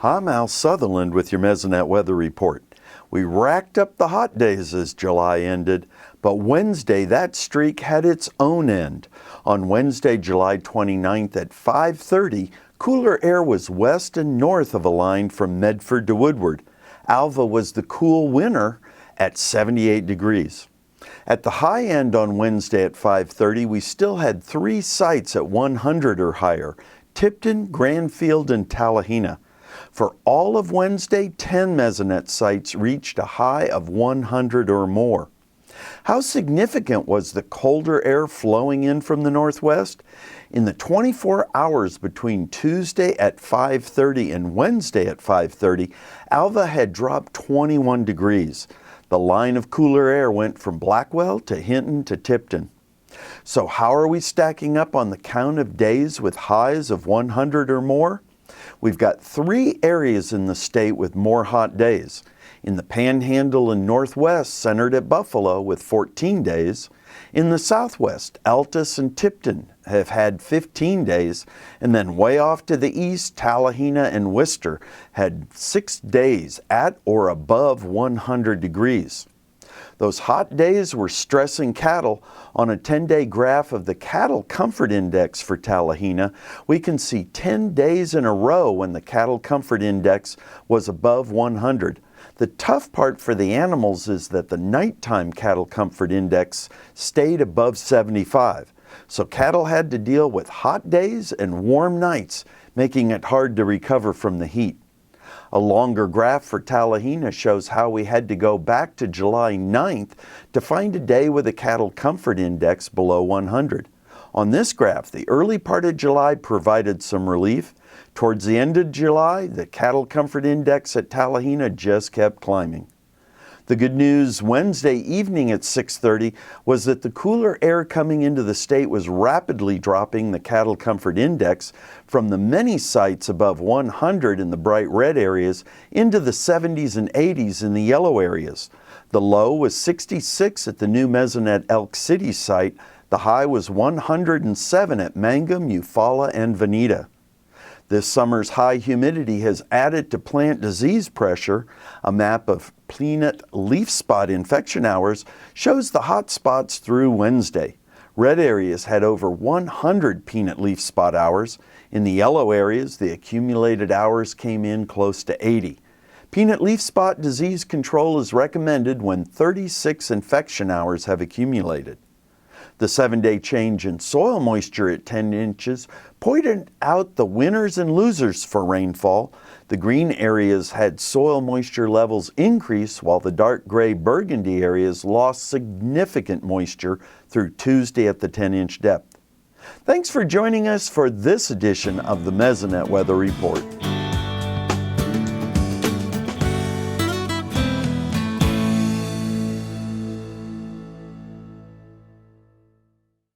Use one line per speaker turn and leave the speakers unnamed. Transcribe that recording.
I'm Al Sutherland with your Mesonet Weather Report. We racked up the hot days as July ended, but Wednesday that streak had its own end. On Wednesday, July 29th at 5:30, cooler air was west and north of a line from Medford to Woodward. Alva was the cool winner at 78 degrees. At the high end on Wednesday at 5:30, we still had 3 sites at 100 or higher: Tipton, Granfield, and Tallahena. For all of Wednesday, 10 Mesonet sites reached a high of 100 or more. How significant was the colder air flowing in from the northwest? In the 24 hours between Tuesday at 5:30 and Wednesday at 5:30, Alva had dropped 21 degrees. The line of cooler air went from Blackwell to Hinton to Tipton. So how are we stacking up on the count of days with highs of 100 or more? We've got 3 areas in the state with more hot days. In the Panhandle and Northwest, centered at Buffalo with 14 days. In the Southwest, Altus and Tipton have had 15 days. And then way off to the east, Tallahena and Worcester had 6 days at or above 100 degrees. Those hot days were stressing cattle. On a 10-day graph of the Cattle Comfort Index for Tallahena, we can see 10 days in a row when the Cattle Comfort Index was above 100. The tough part for the animals is that the nighttime Cattle Comfort Index stayed above 75. So cattle had to deal with hot days and warm nights, making it hard to recover from the heat. A longer graph for Tallahena shows how we had to go back to July 9th to find a day with a Cattle Comfort Index below 100. On this graph, the early part of July provided some relief. Towards the end of July, the Cattle Comfort Index at Tallahena just kept climbing. The good news Wednesday evening at 6:30 was that the cooler air coming into the state was rapidly dropping the Cattle Comfort Index from the many sites above 100 in the bright red areas into the 70s and 80s in the yellow areas. The low was 66 at the new Mesonet Elk City site. The high was 107 at Mangum, Eufaula, and Veneta. This summer's high humidity has added to plant disease pressure. A map of peanut leaf spot infection hours shows the hot spots through Wednesday. Red areas had over 100 peanut leaf spot hours. In the yellow areas, the accumulated hours came in close to 80. Peanut leaf spot disease control is recommended when 36 infection hours have accumulated. The 7-day change in soil moisture at 10 inches pointed out the winners and losers for rainfall. The green areas had soil moisture levels increase, while the dark gray burgundy areas lost significant moisture through Tuesday at the 10-inch depth. Thanks for joining us for this edition of the Mesonet Weather Report.